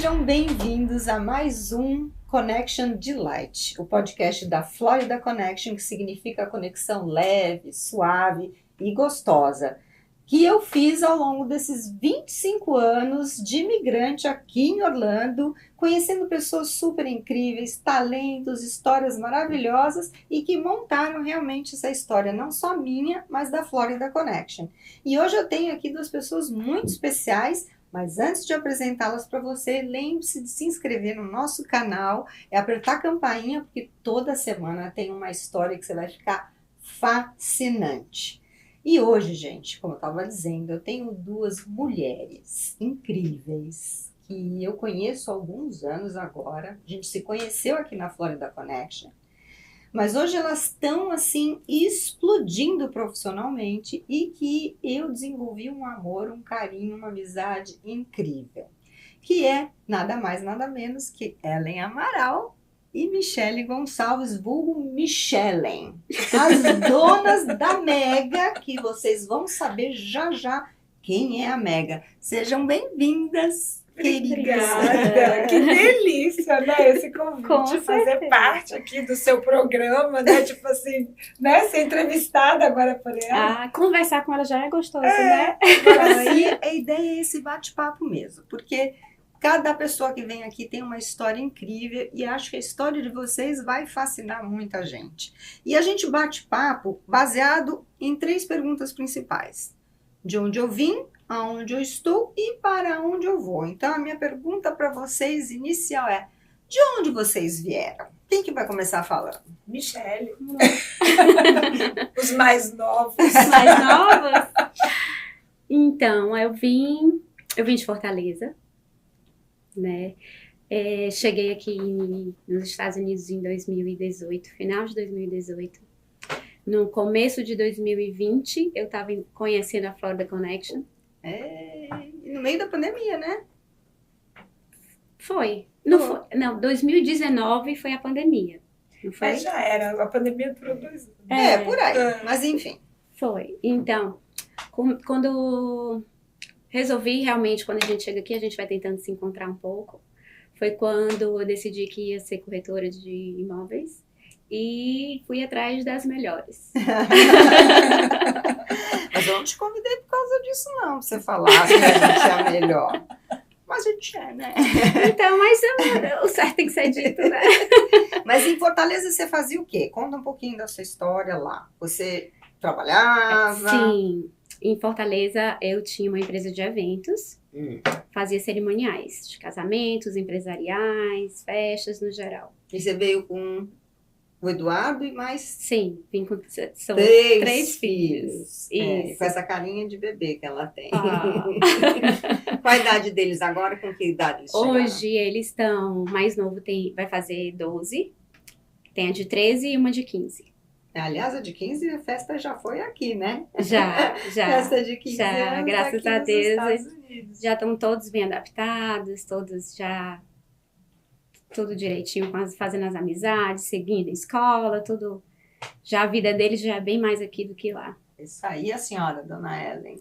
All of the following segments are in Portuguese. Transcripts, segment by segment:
Sejam bem-vindos a mais um Connection Delight, o podcast da Florida Connection, que significa conexão leve, suave e gostosa, que eu fiz ao longo desses 25 anos de imigrante aqui em Orlando, conhecendo pessoas super incríveis, talentos, histórias maravilhosas e que montaram realmente essa história, não só minha, mas da Florida Connection. E hoje eu tenho aqui duas pessoas muito especiais. Mas antes de apresentá-las para você, lembre-se de se inscrever no nosso canal, apertar a campainha, porque toda semana tem uma história que você vai ficar fascinante. E hoje, gente, como eu estava dizendo, eu tenho duas mulheres incríveis que eu conheço há alguns anos agora. A gente se conheceu aqui na Florida Connection. Mas hoje elas estão assim explodindo profissionalmente e que eu desenvolvi um amor, um carinho, uma amizade incrível. Que é nada mais, nada menos que Ellen Amaral e Michele Gonçalves, vulgo Michelen. As donas da Mega, que vocês vão saber já já quem é a Mega. Sejam bem-vindas. Obrigada, que delícia, né, esse convite, fazer parte aqui do seu programa, né, tipo assim, né, ser entrevistada agora por ela. Conversar com ela já é gostoso, né? E a ideia é esse bate-papo mesmo, porque cada pessoa que vem aqui tem uma história incrível e acho que a história de vocês vai fascinar muita gente. E a gente bate papo baseado em 3 perguntas principais. De onde eu vim, aonde eu estou e para onde eu vou. Então, a minha pergunta para vocês inicial é: de onde vocês vieram? Quem que vai começar falando? Michele. Os mais novos. Os mais novos? Então, eu vim de Fortaleza, né? Cheguei aqui nos Estados Unidos em 2018, final de 2018. No começo de 2020, eu estava conhecendo a Florida Connection. No meio da pandemia, né? Foi. Não, 2019 foi a pandemia. Não foi? Mas já era, a pandemia durou 2 anos. Por aí, mas enfim. Foi. Então, quando resolvi realmente, quando a gente chega aqui, a gente vai tentando se encontrar um pouco. Foi quando eu decidi que ia ser corretora de imóveis. E fui atrás das melhores. Mas eu não te convidei por causa disso, não, pra você falar que a gente é a melhor. Mas a gente é, né? Então, mas o certo tem que ser dito, né? Mas em Fortaleza você fazia o quê? Conta um pouquinho da sua história lá. Você trabalhava? Sim, em Fortaleza eu tinha uma empresa de eventos. Fazia cerimoniais de casamentos, empresariais, festas no geral. E você veio com o Eduardo e mais... Sim, vim com 3 filhos. Isso. Com essa carinha de bebê que ela tem. Qual a idade deles agora? Com que idade eles chegaram? Hoje eles estão, mais novo vai fazer 12, tem a de 13 e uma de 15. Aliás, a de 15, a festa já foi aqui, né? Já. Festa de 15 anos graças a Deus. Já estão todos bem adaptados, todos já... Tudo direitinho, fazendo as amizades, seguindo a escola, tudo. Já a vida deles já é bem mais aqui do que lá. Isso aí, a senhora, dona Ellen?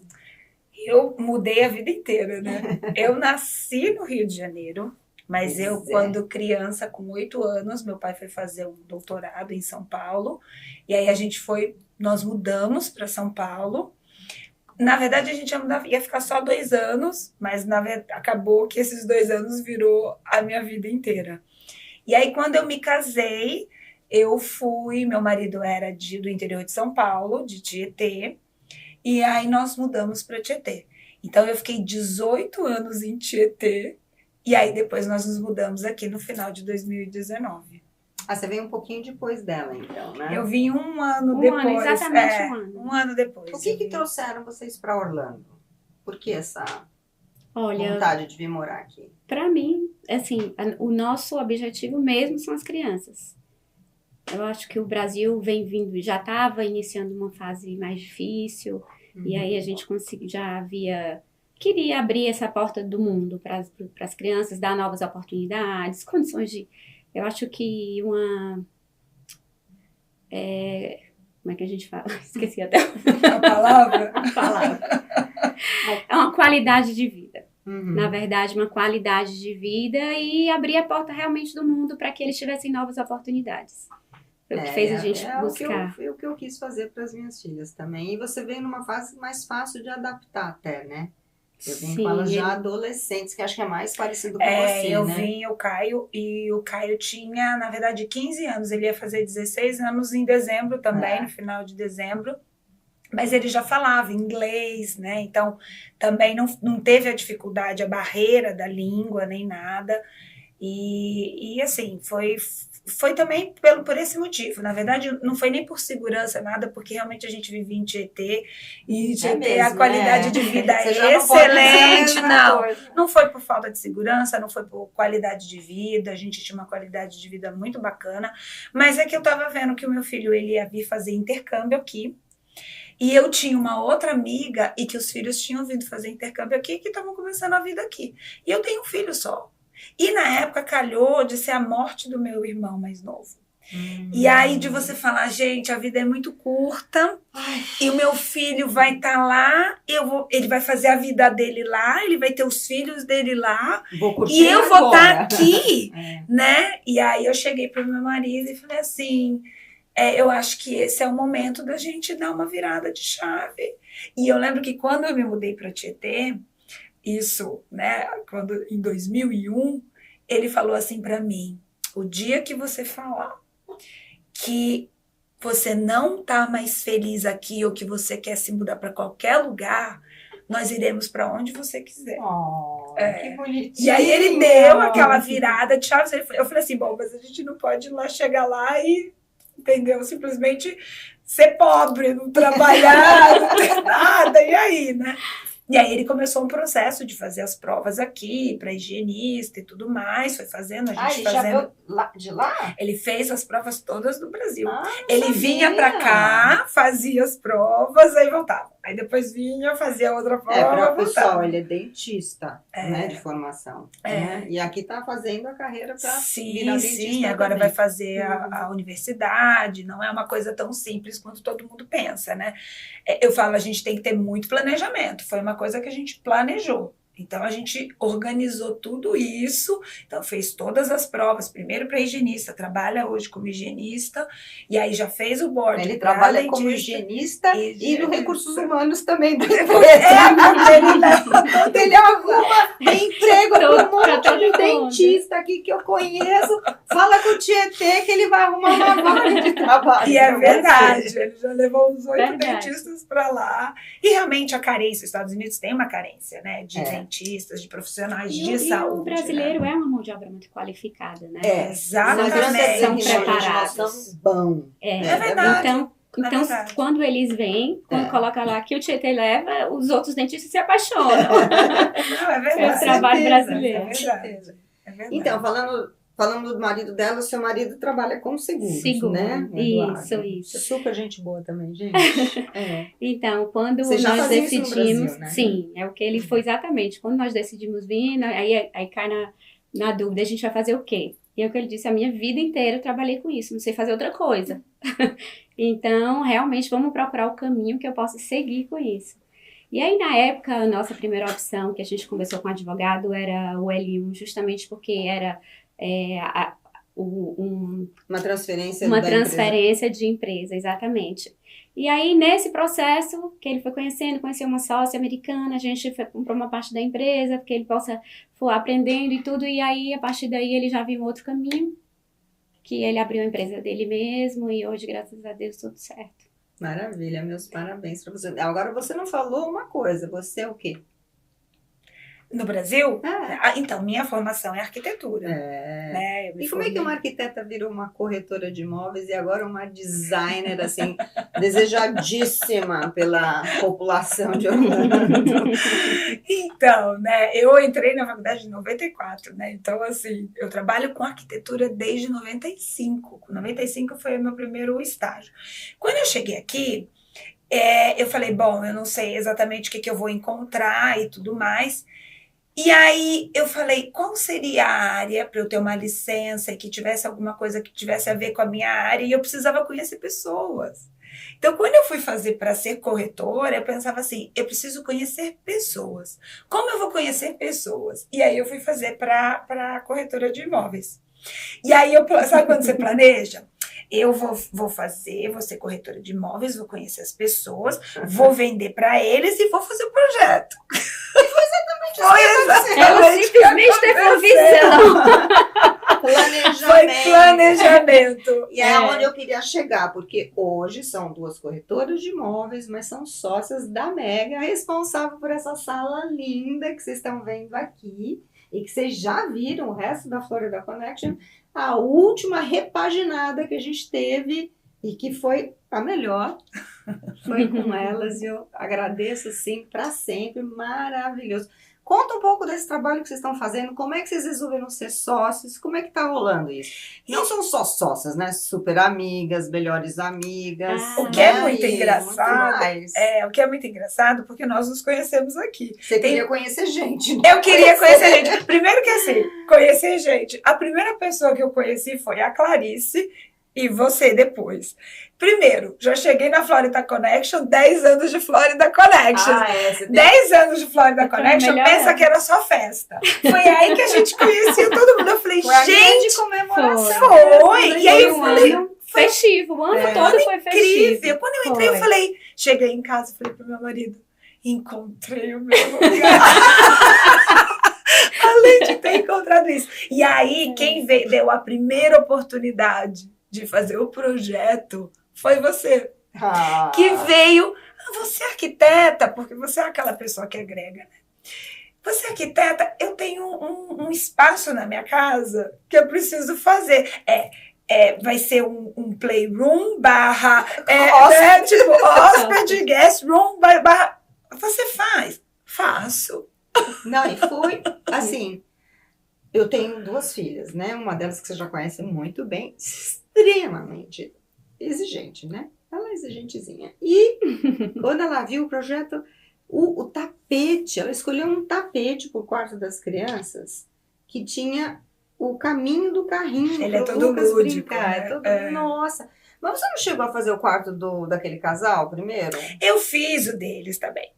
Eu mudei a vida inteira, né? Eu nasci no Rio de Janeiro, mas quando criança, com 8 anos, meu pai foi fazer um doutorado em São Paulo. E aí nós mudamos para São Paulo. Na verdade, a gente ia ficar só 2 anos, mas acabou que esses 2 anos virou a minha vida inteira. E aí, quando eu me casei, meu marido era do interior de São Paulo, de Tietê, e aí nós mudamos para Tietê. Então, eu fiquei 18 anos em Tietê, e aí depois nós nos mudamos aqui no final de 2019. Você veio um pouquinho depois dela, então, né? Eu vim um ano depois. Exatamente um ano. Um ano depois. O que trouxeram vocês para Orlando? Por que essa vontade de vir morar aqui? Para mim, assim, o nosso objetivo mesmo são as crianças. Eu acho que o Brasil já estava iniciando uma fase mais difícil, e aí a gente queria abrir essa porta do mundo para as crianças, dar novas oportunidades, condições de... Eu acho que como é que a gente fala? Esqueci até a palavra. É uma qualidade de vida. na verdade, uma qualidade de vida e abrir a porta realmente do mundo para que eles tivessem novas oportunidades. Foi o que fez a gente buscar. O que eu quis fazer para as minhas filhas também. E você veio numa fase mais fácil de adaptar até, né? Eu vim com elas já adolescentes, que acho que é mais parecido com você, eu né? vim, o Caio, e o Caio tinha, na verdade, 15 anos. Ele ia fazer 16 anos em dezembro também, no final de dezembro. Mas ele já falava inglês, né? Então, também não teve a dificuldade, a barreira da língua, nem nada. E assim, foi também por esse motivo. Na verdade, não foi nem por segurança, nada, porque realmente a gente vivia em Tietê, e Tietê, a qualidade de vida é excelente. Não foi por falta de segurança, não foi por qualidade de vida, a gente tinha uma qualidade de vida muito bacana, mas é que eu estava vendo que o meu filho ele ia vir fazer intercâmbio aqui, e eu tinha uma outra amiga, e que os filhos tinham vindo fazer intercâmbio aqui, que estavam começando a vida aqui. E eu tenho um filho só. E na época calhou de ser a morte do meu irmão mais novo. E aí de você falar, gente, a vida é muito curta, e o meu filho vai estar lá, ele vai fazer a vida dele lá, ele vai ter os filhos dele lá, e eu vou estar aqui, né? E aí eu cheguei para o meu marido e falei assim, eu acho que esse é o momento da gente dar uma virada de chave. E eu lembro que quando eu me mudei para Tietê, isso, né, quando em 2001, ele falou assim para mim, o dia que você falar que você não tá mais feliz aqui ou que você quer se mudar para qualquer lugar, nós iremos para onde você quiser. Que bonitinho. E aí ele deu aquela virada de chave. Eu falei assim, bom, mas a gente não pode ir lá, chegar lá e, entendeu? Simplesmente ser pobre, não trabalhar, não ter nada, e aí, né? E aí ele começou um processo de fazer as provas aqui, para higienista e tudo mais, foi fazendo, a gente ele fazendo... já veio de lá? Ele fez as provas todas do Brasil. Ele vinha para cá, fazia as provas, aí voltava. Aí depois vinha, fazia outra prova, para o voltava. pessoal, ele é dentista, né, de formação. Né? E aqui está fazendo a carreira para virar dentista. Sim, agora vai fazer a universidade, não é uma coisa tão simples quanto todo mundo pensa, né? Eu falo, a gente tem que ter muito planejamento, foi uma coisa que a gente planejou. Então, a gente organizou tudo isso, então fez todas as provas, primeiro para higienista, trabalha hoje como higienista, e aí já fez o board. Ele trabalha como higienista e no recursos humanos também. Ele arruma emprego para um monte de dentista aqui que eu conheço, fala com o Tietê que ele vai arrumar uma vaga de trabalho. E é verdade, ele já levou uns 8 dentistas para lá, e realmente a carência, os Estados Unidos tem uma carência, né, de dentistas, de profissionais de saúde. E o brasileiro é uma mão de obra muito qualificada, né? Exatamente. São preparados. É verdade. Então, quando eles vêm, quando coloca lá que o Tietê leva, os outros dentistas se apaixonam. Não, é verdade. É o trabalho brasileiro. É verdade. Então, falando do marido dela, o seu marido trabalha com seguros, né? Isso. Super gente boa também, gente. Então, quando Você já nós fazia decidimos, isso no Brasil, né? sim, é o que ele foi exatamente. Quando nós decidimos vir, aí cai na dúvida, a gente vai fazer o quê? E é o que ele disse, a minha vida inteira eu trabalhei com isso, não sei fazer outra coisa. Então, realmente, vamos procurar o caminho que eu possa seguir com isso. E aí, na época, a nossa primeira opção, que a gente conversou com o advogado, era o L1, justamente porque era uma transferência de empresa, exatamente. E aí, nesse processo, que ele foi conheceu uma sócia americana, a gente comprou uma parte da empresa, porque ele for aprendendo e tudo, e aí, a partir daí, ele já viu um outro caminho, que ele abriu a empresa dele mesmo, e hoje, graças a Deus, tudo certo. Maravilha, meus parabéns para você. Agora, você não falou uma coisa, você é o quê? No Brasil? Então, minha formação é arquitetura. Né? E como é que uma arquiteta virou uma corretora de imóveis e agora uma designer, assim, desejadíssima pela população de Orlando? Então, né, eu entrei na faculdade em 94, né? Então, assim, eu trabalho com arquitetura desde 95. 95 foi o meu primeiro estágio. Quando eu cheguei aqui, eu falei, bom, eu não sei exatamente o que eu vou encontrar e tudo mais. E aí eu falei, qual seria a área para eu ter uma licença e que tivesse alguma coisa que tivesse a ver com a minha área? E eu precisava conhecer pessoas. Então, quando eu fui fazer para ser corretora, eu pensava assim, eu preciso conhecer pessoas. Como eu vou conhecer pessoas? E aí eu fui fazer para corretora de imóveis. E aí, sabe quando você planeja? Eu vou ser corretora de imóveis, vou conhecer as pessoas, vou vender para eles e vou fazer o projeto. Ela simplesmente teve uma visão. Planejamento. Foi planejamento. E é onde eu queria chegar, porque hoje são 2 corretoras de imóveis, mas são sócias da Mega, responsável por essa sala linda que vocês estão vendo aqui e que vocês já viram o resto da Florida Connection. A última repaginada que a gente teve e que foi a melhor foi com elas e eu agradeço sim para sempre, maravilhoso. Conta um pouco desse trabalho que vocês estão fazendo, como é que vocês resolveram ser sócios, como é que tá rolando isso? Não são só sócias, né? Super amigas, melhores amigas. O que é muito engraçado, o que é muito engraçado, porque nós nos conhecemos aqui. Você queria conhecer gente. Eu queria conhecer gente. Primeiro que assim, conhecer gente. A primeira pessoa que eu conheci foi a Clarice e você depois. Primeiro, já cheguei na Florida Connection, 10 anos de Florida Connection. 10 anos de Florida Connection, pensa que era só festa. Foi aí que a gente conhecia todo mundo. Eu falei, gente, comemoração. Foi. E aí eu falei, festivo, o ano todo foi festivo. Incrível. Quando eu entrei, eu falei, cheguei em casa e falei pro meu marido, encontrei o meu lugar. Além de ter encontrado isso. E aí, quem deu a primeira oportunidade de fazer o projeto foi você. Que veio, você é arquiteta, porque você é aquela pessoa que agrega, né? Você é arquiteta, eu tenho um espaço na minha casa que eu preciso fazer. Vai ser um playroom barra hóspede, guest room barra... Você faz? Faço. Não, e foi assim, eu tenho 2 filhas, né? Uma delas que você já conhece muito bem, extremamente exigente, né? Ela é exigentezinha. E quando ela viu o projeto, o tapete, ela escolheu um tapete para o quarto das crianças que tinha o caminho do carrinho. Ele é todo lúdico, né? Nossa! Mas você não chegou a fazer o quarto daquele casal primeiro? Eu fiz o deles também.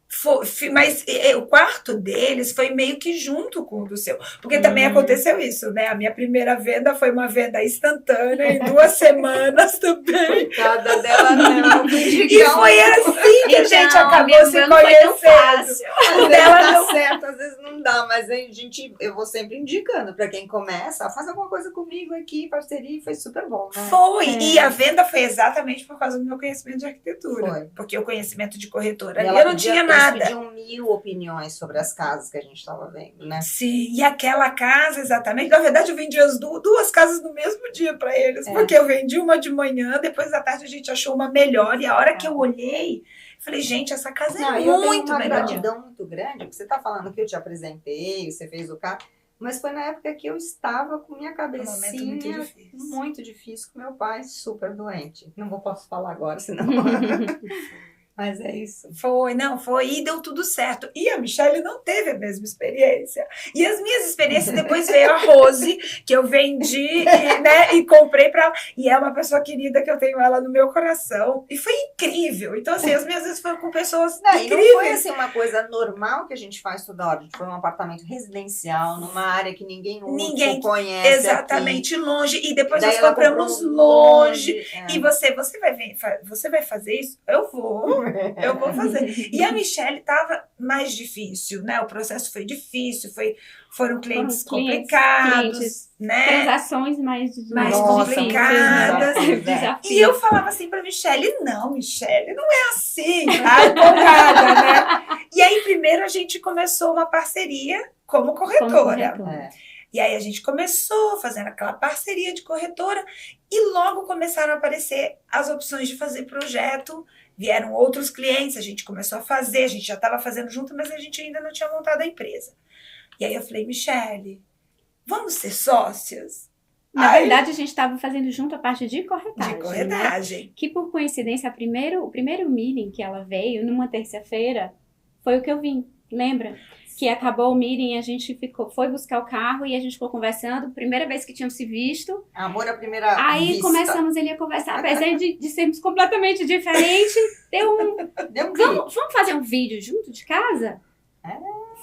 Mas o quarto deles foi meio que junto com o do seu. Porque também aconteceu isso, né? A minha primeira venda foi uma venda instantânea em 2 semanas também. Coitada dela, não. E foi assim que a gente acabou se conhecendo. O dela dá certo, às vezes não dá, mas eu vou sempre indicando para quem começa, faz alguma coisa comigo aqui, parceria, e foi super bom, né? Foi, e a venda foi exatamente por causa do meu conhecimento de arquitetura. Foi. Porque o conhecimento de corretora, eu não tinha nada. Eles pediam 1000 opiniões sobre as casas que a gente estava vendo, né? Sim, e aquela casa, exatamente. Na verdade, eu vendi as 2 casas no mesmo dia para eles, porque eu vendi uma de manhã, depois da tarde a gente achou uma melhor, e a hora que eu olhei, falei, gente, essa casa é muito melhor. Eu tenho uma gratidão muito grande, porque você está falando que eu te apresentei, você fez o carro, mas foi na época que eu estava com minha cabecinha muito difícil, com meu pai super doente. Não posso falar agora, senão... Mas é isso. Foi, e deu tudo certo. E a Michelle não teve a mesma experiência. E as minhas experiências, depois veio a Rose, que eu vendi, né, e comprei para ela. E é uma pessoa querida que eu tenho ela no meu coração. E foi incrível. Então, assim, as minhas vezes foram com pessoas incríveis. E não foi, assim, uma coisa normal que a gente faz toda hora. Foi um apartamento residencial, numa área que ninguém conhece. Exatamente, aqui. Longe. E depois nós compramos longe. E você vai fazer isso? Eu vou fazer. E a Michelle estava mais difícil, né? O processo foi difícil, foram clientes complicados, né? Transações mais complicadas. E eu falava assim para Michelle, não é assim, tá? Empolgada, né? E aí, primeiro, a gente começou uma parceria como corretora. E aí a gente começou fazendo aquela parceria de corretora e logo começaram a aparecer as opções de fazer projeto. Vieram outros clientes, a gente começou a fazer, a gente já estava fazendo junto, mas a gente ainda não tinha montado a empresa. E aí eu falei, Michelle, vamos ser sócias? Na verdade, a gente estava fazendo junto a parte de corretagem. De corretagem. Né? Que por coincidência, o primeiro meeting que ela veio, numa terça-feira, foi o que eu vim. Lembra? que acabou o meeting, a gente foi buscar o carro e a gente ficou conversando, primeira vez que tínhamos se visto. Amor à primeira Aí vista. começamos ele a conversar, apesar de sermos completamente diferentes, vamos fazer um vídeo junto de casa?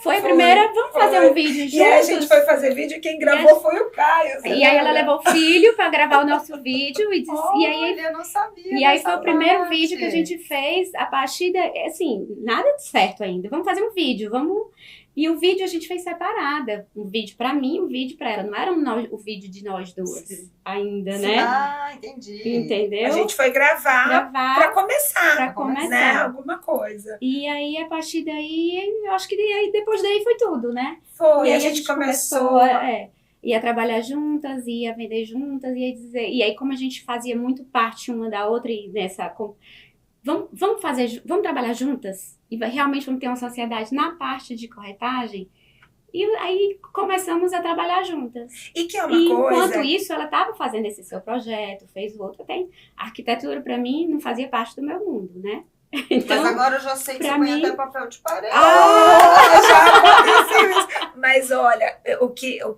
Foi a primeira, vamos fazer um vídeo juntos. E aí a gente foi fazer vídeo e quem gravou foi o Caio. E aí ela levou o filho para gravar o nosso vídeo e aí eu não sabia. E aí foi o primeiro vídeo que a gente fez. A partir assim, nada de certo ainda. Vamos fazer um vídeo, E o vídeo a gente fez separada. Um vídeo pra mim, um vídeo pra ela. Não era o vídeo de nós duas ainda, né? Ah, entendi. Entendeu? A gente foi gravar pra começar. Né? Alguma coisa. E aí, a partir daí, eu acho que depois daí foi tudo, né? Foi, e aí a gente começou ia trabalhar juntas, ia vender juntas, e aí como a gente fazia muito parte uma da outra e nessa... Vamos trabalhar juntas? E realmente vamos ter uma sociedade na parte de corretagem? E aí começamos a trabalhar juntas. E que é uma coisa... Enquanto isso, ela estava fazendo esse seu projeto, fez o outro. A arquitetura, para mim, não fazia parte do meu mundo, né? Então, mas agora eu já sei que você põe até papel de parede. Já aconteceu isso. Mas olha,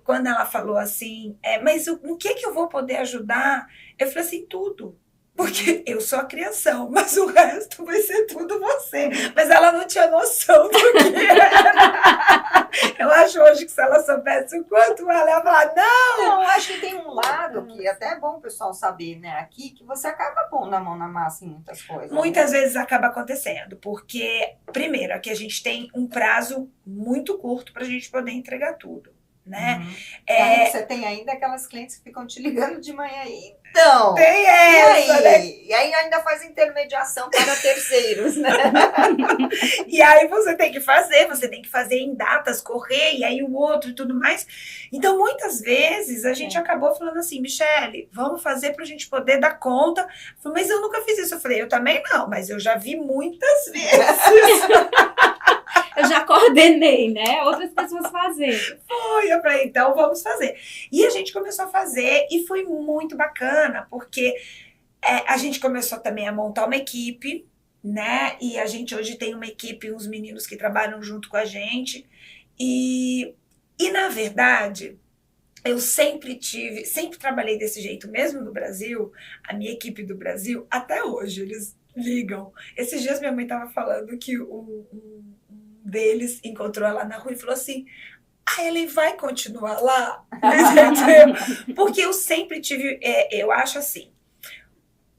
quando ela falou assim, mas o que eu vou poder ajudar? Eu falei assim, tudo. Porque eu sou a criação, mas o resto vai ser tudo você. Mas ela não tinha noção do que era. Eu acho hoje que se ela soubesse o quanto ela ia falar, não! Eu acho que tem um lado que até é bom o pessoal saber, né, aqui, que você acaba pondo a mão na massa em muitas coisas. Muitas vezes acaba acontecendo, porque, primeiro, aqui a gente tem um prazo muito curto para a gente poder entregar tudo. Né? Você tem ainda aquelas clientes que ficam te ligando de manhã aí. Então, tem essa, né? E aí ainda faz intermediação para terceiros, né? E aí você tem que fazer em datas, correr, e aí o outro e tudo mais. Então, muitas vezes, a gente acabou falando assim, Michele, vamos fazer pra gente poder dar conta. Eu falei, mas eu nunca fiz isso. Eu falei, eu também não, mas eu já vi muitas vezes. Eu já coordenei, né? Outras pessoas fazendo. Foi, eu falei, então vamos fazer. E a gente começou a fazer e foi muito bacana, porque a gente começou também a montar uma equipe, né? E a gente hoje tem uma equipe, uns meninos que trabalham junto com a gente. E na verdade, eu sempre trabalhei desse jeito, mesmo no Brasil, a minha equipe do Brasil, até hoje, eles ligam. Esses dias minha mãe estava falando que um deles encontrou ela na rua e falou assim, ele vai continuar lá? Porque eu sempre tive, eu acho assim,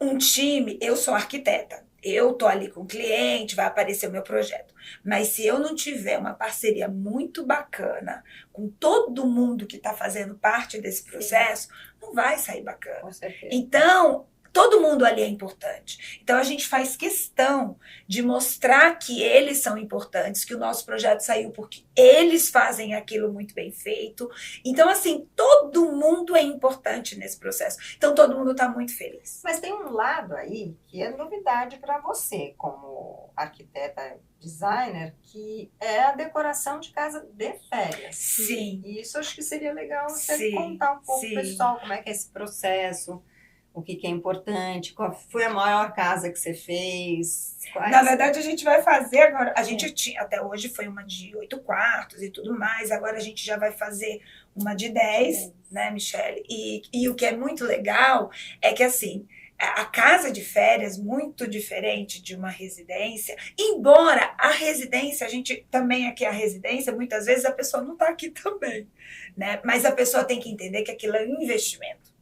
um time, eu sou arquiteta, eu tô ali com o cliente, vai aparecer o meu projeto, mas se eu não tiver uma parceria muito bacana com todo mundo que está fazendo parte desse processo, não vai sair bacana. Com certeza. Então, todo mundo ali é importante. Então, a gente faz questão de mostrar que eles são importantes, que o nosso projeto saiu porque eles fazem aquilo muito bem feito. Então, assim, todo mundo é importante nesse processo. Então, todo mundo está muito feliz. Mas tem um lado aí que é novidade para você, como arquiteta designer, que é a decoração de casa de férias. Sim. E isso acho que seria legal você contar um pouco pro pessoal como é que é esse processo. O que é importante, qual foi a maior casa que você fez? Na verdade, a gente vai fazer agora. A gente tinha, até hoje foi uma de 8 quartos e tudo mais. Agora a gente já vai fazer uma de 10, né, Michele? E o que é muito legal é que, assim, a casa de férias, muito diferente de uma residência, embora a residência, a gente também aqui a residência, muitas vezes a pessoa não está aqui também, né? Mas a pessoa tem que entender que aquilo é um investimento.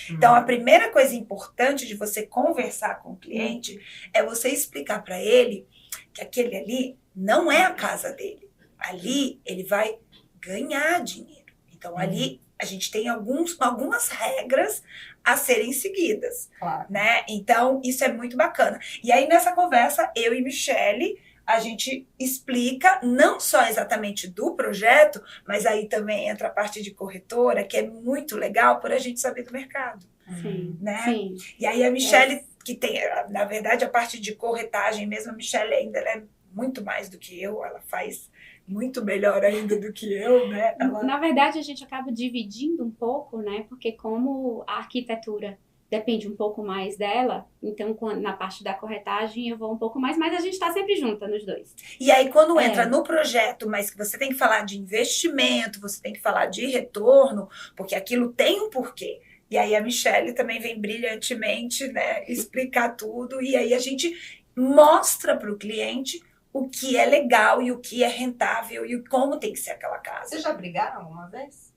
Então, a primeira coisa importante de você conversar com o cliente é você explicar para ele que aquele ali não é a casa dele. Ali, ele vai ganhar dinheiro. Então, ali, a gente tem algumas regras a serem seguidas. Claro. Né? Então, isso é muito bacana. E aí, nessa conversa, eu e Michele, a gente explica não só exatamente do projeto, mas aí também entra a parte de corretora, que é muito legal por a gente saber do mercado. Sim, né? Sim. E aí a Michele, que tem, na verdade, a parte de corretagem mesmo, a Michele ainda é muito mais do que eu, ela faz muito melhor ainda do que eu, né? Na verdade, a gente acaba dividindo um pouco, né? Porque como a arquitetura depende um pouco mais dela, então na parte da corretagem eu vou um pouco mais, mas a gente está sempre junta nos dois. E aí quando entra no projeto, mas que você tem que falar de investimento, você tem que falar de retorno, porque aquilo tem um porquê. E aí a Michelle também vem brilhantemente, né, explicar tudo, e aí a gente mostra para o cliente o que é legal e o que é rentável e como tem que ser aquela casa. Vocês já brigaram alguma vez?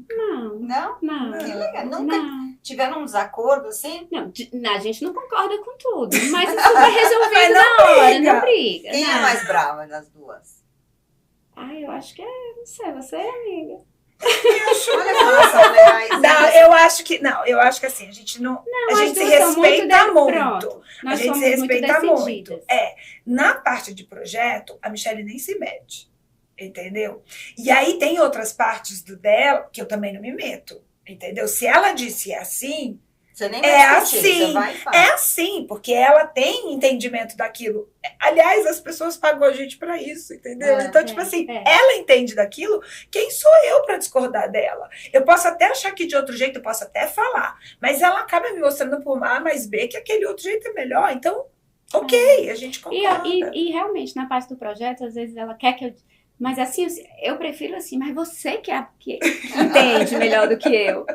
Não. Não? Que legal. Nunca tiveram um desacordo assim? Não, a gente não concorda com tudo, mas isso vai resolver na hora, não briga. Quem é mais brava das duas? Eu acho que não sei, você é amiga. Eu acho que assim, a gente não a gente se respeita muito. A gente se respeita muito. Na parte de projeto, a Michelle nem se mete. Entendeu? E aí tem outras partes dela que eu também não me meto. Entendeu? Se ela disse assim, você nem vai discutir, assim, você vai e fala. é assim, porque ela tem entendimento daquilo. Aliás, as pessoas pagam a gente pra isso, entendeu? Então, tipo assim, ela entende daquilo, quem sou eu pra discordar dela? Eu posso até achar que de outro jeito, eu posso até falar, mas ela acaba me mostrando por A mais B que aquele outro jeito é melhor. Então, ok, a gente concorda. E realmente, na parte do projeto, às vezes ela quer que eu... Mas assim, eu prefiro assim, mas você que entende melhor do que eu.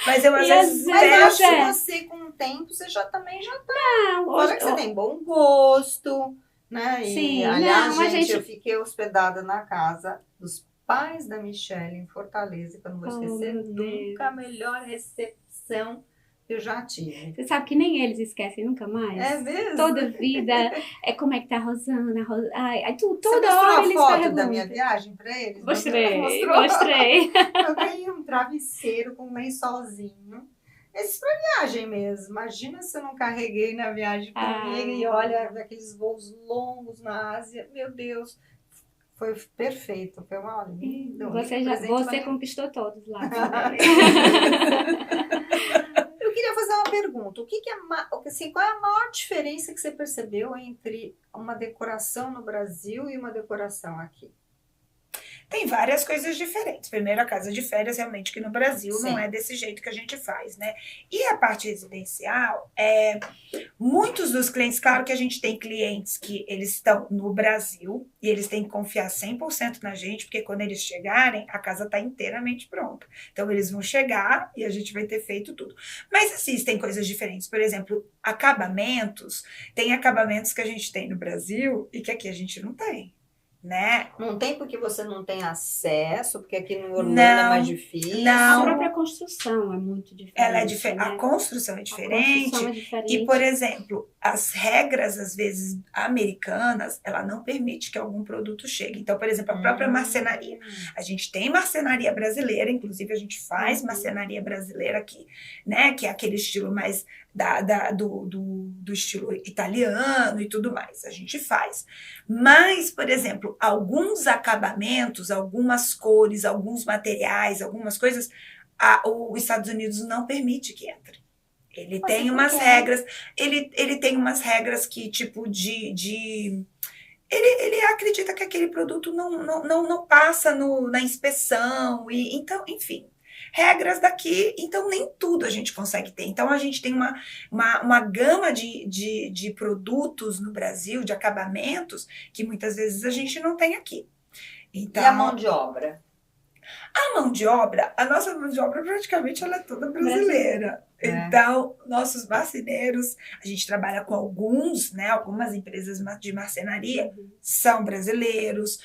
Mas eu às vezes acho que você, com o tempo, você também já tá. Olha que você tem bom gosto, né? E, sim, aliás, eu fiquei hospedada na casa dos pais da Michelle em Fortaleza, que eu não vou esquecer nunca, a melhor recepção que eu já tive. Você sabe que nem eles esquecem nunca mais? É mesmo? Toda vida, como é que tá a Rosana? Toda hora eles perguntam. Você mostrou a foto da minha viagem pra eles? Mostrei. Eu ganhei um travesseiro com um lençolzinho. Esse pra viagem mesmo. Imagina se eu não carreguei na viagem comigo e olha aqueles voos longos na Ásia. Meu Deus. Foi perfeito. Foi uma linda. Você conquistou todos lá. Eu queria fazer uma pergunta. Qual é a maior diferença que você percebeu entre uma decoração no Brasil e uma decoração aqui? Tem várias coisas diferentes. Primeiro, a casa de férias, realmente, que no Brasil não é desse jeito que a gente faz, né? E a parte residencial, muitos dos clientes, claro que a gente tem clientes que eles estão no Brasil e eles têm que confiar 100% na gente, porque quando eles chegarem, a casa está inteiramente pronta. Então, eles vão chegar e a gente vai ter feito tudo. Mas, assim, tem coisas diferentes. Por exemplo, acabamentos. Tem acabamentos que a gente tem no Brasil e que aqui a gente não tem. Né? Não tem porque você não tem acesso, porque aqui no Orlando é mais difícil. A própria construção é muito diferente. Ela é diferente. Né? A construção é diferente. E, por exemplo, as regras, às vezes, americanas, ela não permite que algum produto chegue. Então, por exemplo, a própria marcenaria. A gente tem marcenaria brasileira, inclusive a gente faz marcenaria brasileira aqui, né? Que é aquele estilo mais do estilo italiano e tudo mais. A gente faz. Mas, por exemplo, alguns acabamentos, algumas cores, alguns materiais, algumas coisas, os Estados Unidos não permite que entre. Ele tem umas regras, ele tem umas regras que, tipo, ele acredita que aquele produto não passa na inspeção, e então, enfim. Regras daqui, então nem tudo a gente consegue ter. Então a gente tem uma gama de produtos no Brasil, de acabamentos, que muitas vezes a gente não tem aqui. Então, e a mão de obra? A nossa mão de obra praticamente ela é toda brasileira. Então, nossos marceneiros, a gente trabalha com algumas empresas de marcenaria são brasileiros.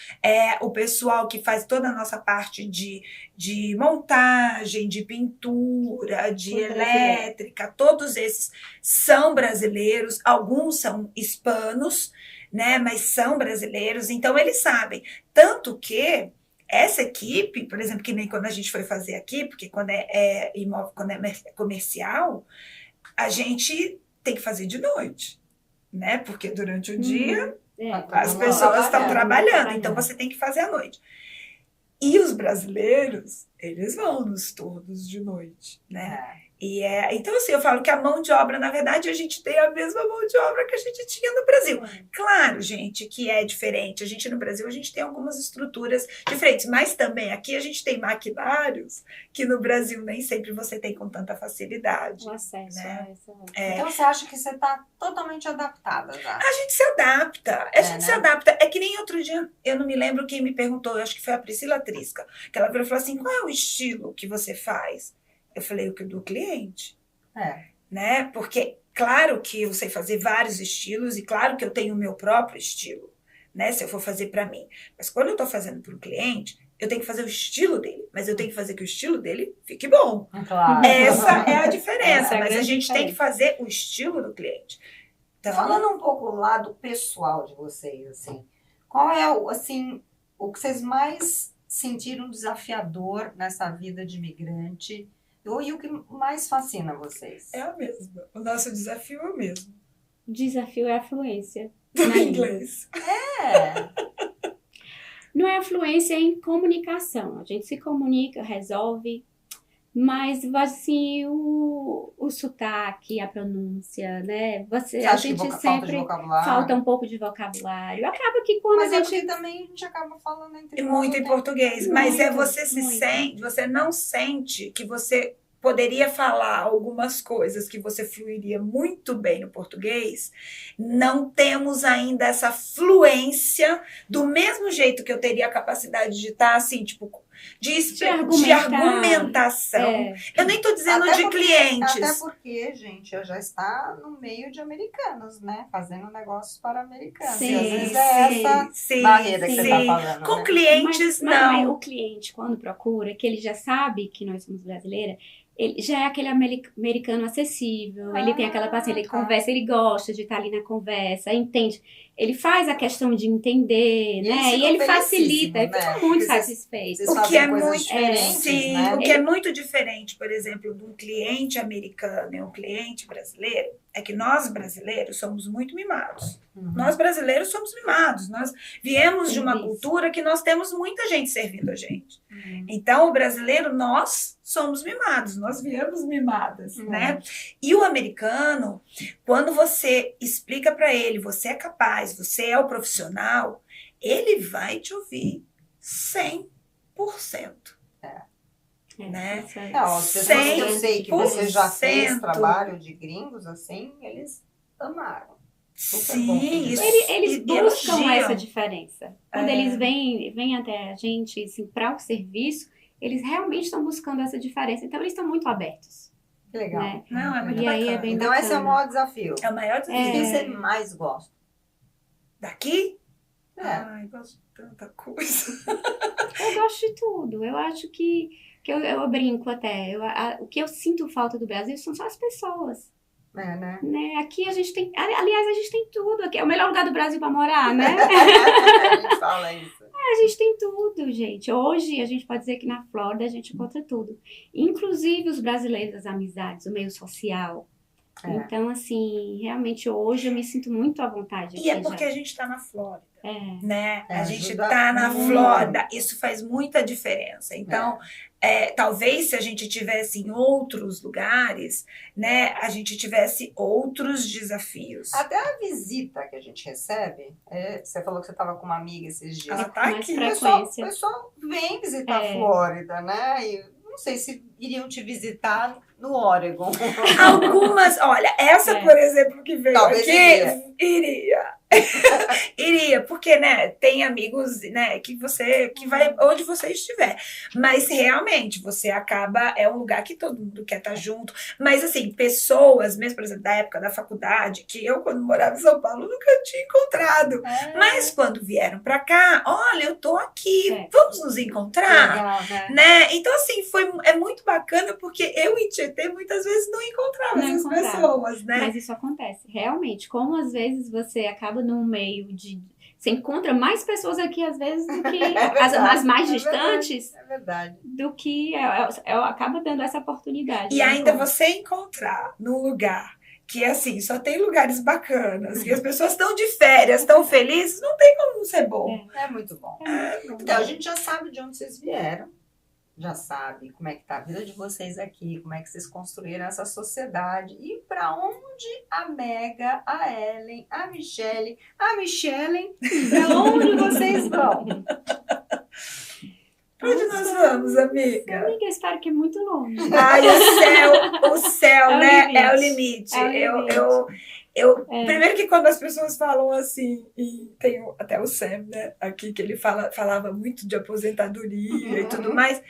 O pessoal que faz toda a nossa parte de montagem, de pintura, de elétrica, todos esses são brasileiros. Alguns são hispanos, né, mas são brasileiros. Então, eles sabem. Tanto que essa equipe, por exemplo, que nem quando a gente foi fazer aqui, porque quando é imóvel, quando é comercial, a gente tem que fazer de noite, né? Porque durante o dia as pessoas estão trabalhando, então você tem que fazer à noite. E os brasileiros, eles vão nos turnos de noite, né? Então, assim, eu falo que a mão de obra, na verdade, a gente tem a mesma mão de obra que a gente tinha no Brasil. Claro, gente, que é diferente. A gente, no Brasil, a gente tem algumas estruturas diferentes, mas também aqui a gente tem maquinários que no Brasil nem sempre você tem com tanta facilidade. O acesso, né? Então, você acha que você está totalmente adaptada já? A gente se adapta, se adapta. É que nem outro dia, eu não me lembro quem me perguntou, eu acho que foi a Priscila Trisca, que ela virou e falou assim, qual é o estilo que você faz? Eu falei, o que do cliente. Né? Porque, claro que eu sei fazer vários estilos e claro que eu tenho o meu próprio estilo, né? Se eu for fazer para mim. Mas quando eu estou fazendo para o cliente, eu tenho que fazer o estilo dele. Mas eu tenho que fazer que o estilo dele fique bom. Claro. Essa é a diferença. Mas a gente diferença. tem que fazer o estilo do cliente. Então, falando um pouco do lado pessoal de vocês, assim, qual é o que vocês mais sentiram desafiador nessa vida de imigrante? E o que mais fascina vocês? É a mesma. O nosso desafio é o mesmo. O desafio é a fluência. Do na língua. inglês. Não é a fluência em comunicação. A gente se comunica, resolve, mas assim, o sotaque, a pronúncia, né? Você a acha gente que falta de sempre vocabulário? falta um pouco de vocabulário. Acaba que quando Mas a é gente porque também a gente acaba falando entre nós Muito o em tempo português. todo. Mas Muito, você se muito. sente, você não sente que você poderia falar algumas coisas que você fluiria muito bem no português. Não temos ainda essa fluência do mesmo jeito que eu teria a capacidade de estar assim, tipo, de argumentação. Eu nem estou dizendo Até de porque- clientes. Até porque, gente, eu já está no meio de americanos, né? Fazendo negócios para americanos. Sim, E às vezes é essa sim, barreira que você está sim. falando, Com né? clientes, mas não. o cliente, quando procura, que ele já sabe que nós somos brasileiras, ele já é aquele americano acessível, ele tem aquela paciência, ele tá. conversa, ele gosta de estar ali na conversa, entende? Ele faz a questão de entender, E né? eles E ficam ele felicíssimos, facilita, ele né? fica Porque muito vocês- satisfeito. Vocês O que fazem é coisas muito- diferentes, Sim, né? o que é muito diferente, por exemplo, de um cliente americano e um cliente brasileiro, é que nós brasileiros somos muito mimados. Uhum. Nós brasileiros somos mimados. Nós viemos de uma Serviço. cultura que nós temos muita gente servindo a gente. Uhum. Então, o brasileiro, nós somos mimados, nós viemos mimadas, Uhum. né? E o americano, quando você explica para ele, você é capaz, você é o profissional, ele vai te ouvir 100%. né? Isso aí. Não, as pessoas que eu sei que você já fez 100%. trabalho de gringos, assim, eles amaram. Super bom Sim, feedback. isso. Eles E buscam elogiam. essa diferença. Quando É. eles vêm até a gente assim, para o serviço, eles realmente estão buscando essa diferença. Então, eles estão muito abertos. Que legal. Né? Não, é muito E aí bacana. é bem Então esse é o bacana. maior desafio. É o maior O desafio. que você mais gosta? Daqui? É. Ai, gosto de tanta coisa. Eu gosto de tudo. Eu acho que eu brinco até. O que eu sinto falta do Brasil são só as pessoas. É, né? Né? Aqui a gente tem. Aliás, a gente tem tudo. Aqui é o melhor lugar do Brasil para morar, né? A gente fala isso. A gente tem tudo, gente. Hoje a gente pode dizer que na Flórida a gente encontra tudo. Inclusive os brasileiros, as amizades, o meio social. É. Então, assim, realmente hoje eu me sinto muito à vontade aqui E é porque já. a gente está na Flórida, É. né? É, A gente ajuda está na muito. Flórida. Isso faz muita diferença. Então, talvez se a gente tivesse em outros lugares, né? A gente tivesse outros desafios. Até a visita que a gente recebe, você falou que você estava com uma amiga esses dias. Ela tá mais aqui. O frequência. pessoal vem visitar É. a Flórida, né? E não sei se iriam te visitar no Oregon. Algumas, olha, essa, É. por exemplo, que veio Talvez aqui, iria. Iria, porque, né, tem amigos, né, que vai onde você estiver. Mas realmente, você acaba, é um lugar que todo mundo quer estar junto. Mas, assim, pessoas, mesmo, por exemplo, da época da faculdade, que eu, quando morava em São Paulo, nunca tinha encontrado. Mas quando vieram pra cá, olha, eu tô aqui, É. vamos nos encontrar? Legal, né? Né? Então, assim, é muito bacana porque eu em Tietê muitas vezes não encontrava Não essas encontrava. pessoas, né? Mas isso acontece. Realmente, como às vezes você acaba num meio de. Você encontra mais pessoas aqui, às vezes, do que as mais distantes, É verdade. do que acaba dando essa oportunidade. E né? ainda você encontrar num lugar que, assim, só tem lugares bacanas, que as pessoas estão de férias, estão felizes, não tem como não ser bom. É muito bom. É. Então, a gente já sabe de onde vocês vieram. já sabe como é que tá a vida de vocês aqui, como é que vocês construíram essa sociedade e para onde a Mega, a Ellen, a Michele, para onde vocês vão? Onde nós vamos, amiga? Amiga, eu espero que é muito longe. Ai, o céu, É o né? limite. É o limite. É o limite. Primeiro que quando as pessoas falam assim, e tem até o Sam, né, aqui, que ele falava muito de aposentadoria e tudo mais.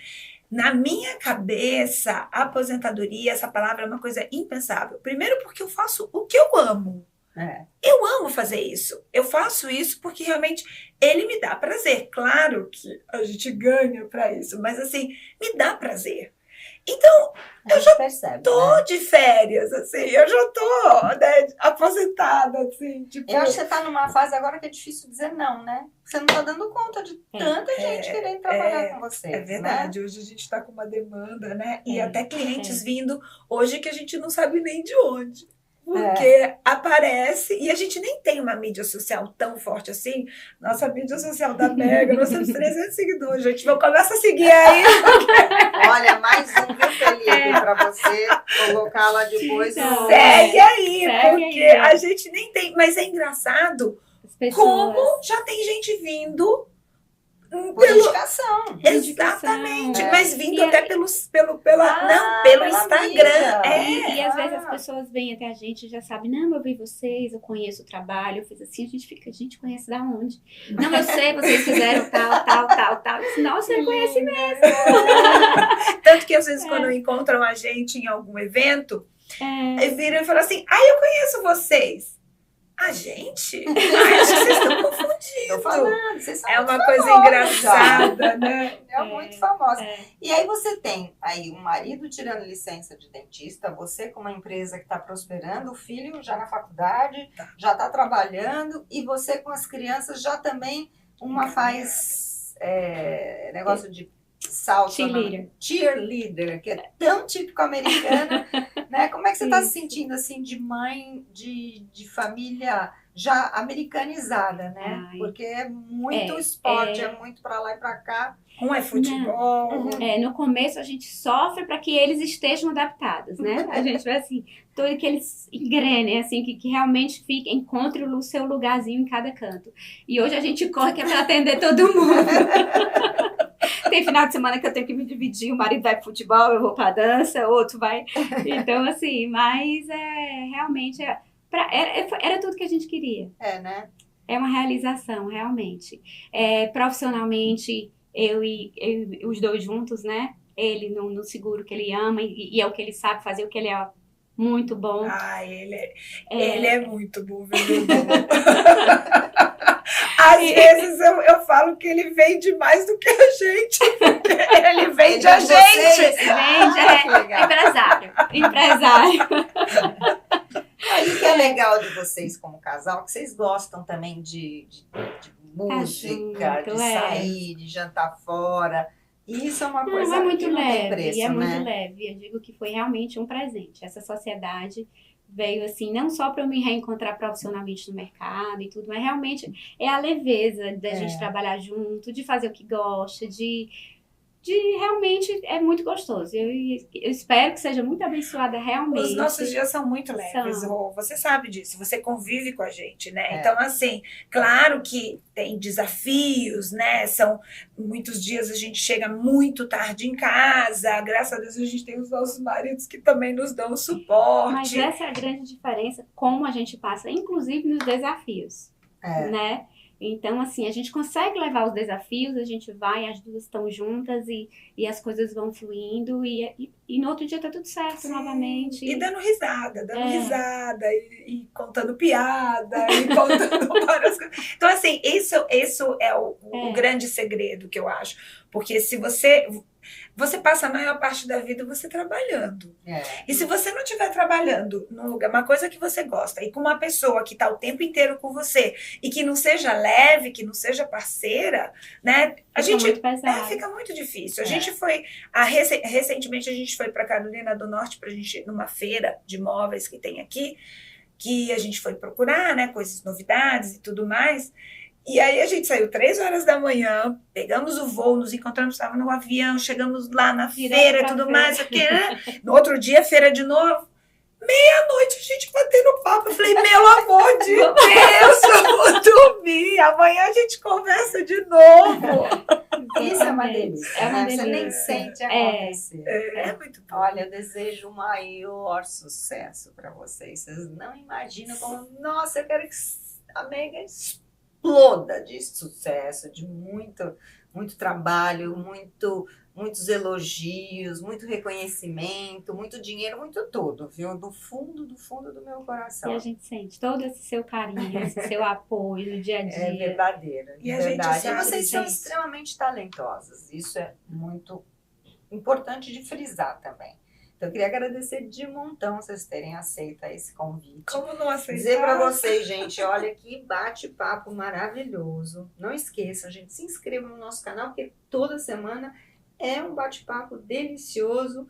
Na minha cabeça, aposentadoria, essa palavra é uma coisa impensável. Primeiro porque eu faço o que eu amo. Eu amo fazer isso. Eu faço isso porque realmente ele me dá prazer. Claro que a gente ganha para isso, mas assim, me dá prazer. Então, eu já percebe, tô de férias, assim, eu já tô, né, aposentada, assim, tipo... Eu acho que você tá numa fase agora que é difícil dizer não, né? Você não tá dando conta de tanta gente querendo trabalhar com vocês, É verdade, né? hoje a gente tá com uma demanda, né? E até clientes vindo hoje que a gente não sabe nem de onde. Porque aparece, e a gente nem tem uma mídia social tão forte assim. Nossa mídia social da Mega, nós temos 300 seguidores, gente. Começa a seguir aí. Olha, mais um, viu, Felipe, para você colocar lá depois. Segue aí, porque a gente nem tem. Mas é engraçado como já tem gente vindo. Por indicação. Exatamente, mas vindo até pelo Instagram. E às vezes as pessoas vêm até a gente e já sabem, não, eu vi vocês, eu conheço o trabalho, eu fiz assim, a gente conhece da onde? Não, eu sei, vocês fizeram tal. Eu disse, nossa, você conhece mesmo. Tanto que às vezes quando encontram a gente em algum evento, viram e falam assim, eu conheço vocês. A gente? Acho que vocês estão confundindo. Tô falando, vocês são uma muito coisa famosos, engraçada, né? Muito famosa. E aí você tem aí um marido tirando licença de dentista, você com uma empresa que está prosperando, o filho já na faculdade, já está trabalhando, e você com as crianças já também, uma faz negócio de salto, cheerleader, que é tão típico americano, né? Como é que você está se sentindo assim de mãe de família já americanizada, né? Porque é muito esporte, é muito para lá e para cá. Um é futebol. No começo a gente sofre para que eles estejam adaptados, né? A gente vai assim, tudo que eles engrenem, assim, que realmente encontre o seu lugarzinho em cada canto. E hoje a gente corre que é para atender todo mundo. Tem final de semana que eu tenho que me dividir, o marido vai pro futebol, eu vou pra dança, outro vai. Então, assim, mas realmente era tudo que a gente queria. Né? É uma realização, realmente. Profissionalmente, eu e os dois juntos, né? Ele no seguro que ele ama e é o que ele sabe fazer, o que ele é muito bom. Ele é muito bom, vendedor. Às vezes eu falo que ele vende mais do que a gente. Ele vende a gente. Empresário. Aí o que é legal de vocês como casal, que vocês gostam também de música, de sair, de jantar fora. Isso é uma coisa que não tem preço, é né? muito leve. Eu digo que foi realmente um presente. Essa sociedade veio assim, não só para eu me reencontrar profissionalmente no mercado e tudo, mas realmente é a leveza da gente trabalhar junto, de fazer o que gosta, de realmente é muito gostoso. Eu espero que seja muito abençoada realmente. Os nossos dias são muito leves, Rô. Você sabe disso, você convive com a gente, né? Então, assim, claro que tem desafios, né? São muitos dias a gente chega muito tarde em casa, graças a Deus a gente tem os nossos maridos que também nos dão suporte. Mas essa é a grande diferença, como a gente passa, inclusive nos desafios, né? Então, assim, a gente consegue levar os desafios, a gente vai, as duas estão juntas e as coisas vão fluindo e no outro dia tá tudo certo novamente. E dando risada, e contando piada, e contando várias coisas. Então, assim, isso é o grande segredo que eu acho. Porque se você passa a maior parte da vida você trabalhando. E se você não estiver trabalhando num lugar, uma coisa que você gosta, e com uma pessoa que está o tempo inteiro com você, e que não seja leve, que não seja parceira, né? Fica muito difícil. A gente foi, recentemente a gente foi para Carolina do Norte, para a gente ir numa feira de móveis que tem aqui, que a gente foi procurar, né? Coisas, novidades e tudo mais. E aí a gente saiu 3 horas da manhã, pegamos o voo, nos encontramos, estava no avião, chegamos lá na feira e tudo mais, aqui, né? No outro dia, feira de novo. Meia-noite a gente batendo papo. Eu falei, meu amor de Deus, eu vou dormir. Amanhã a gente conversa de novo. Isso é uma delícia. É uma Né? Você delícia. nem sente acontecer. É muito bom. Olha, eu desejo o maior sucesso para vocês. Vocês não imaginam como. Nossa, eu quero que a Mega exploda de sucesso, de muito, muito trabalho, muitos elogios, muito reconhecimento, muito dinheiro, muito tudo, viu? Do fundo do meu coração. E a gente sente todo esse seu carinho, esse seu apoio no dia a dia. É verdadeiro, E a verdade. gente sabe, E vocês são gente. extremamente talentosas. Isso é muito importante de frisar também. Então, eu queria agradecer de montão vocês terem aceito esse convite. Como não aceitar? Dizer para vocês, gente, olha que bate-papo maravilhoso. Não esqueçam, gente, se inscrevam no nosso canal, porque toda semana é um bate-papo delicioso,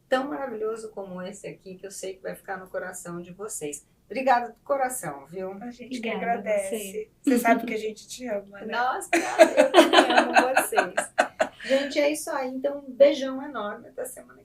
tão maravilhoso como esse aqui, que eu sei que vai ficar no coração de vocês. Obrigada do coração, viu? A gente que Obrigada a agradece. Você sabe que a gente te ama, né? Nossa, eu também amo vocês. Gente, é isso aí. Então, um beijão enorme. Até semana que vem.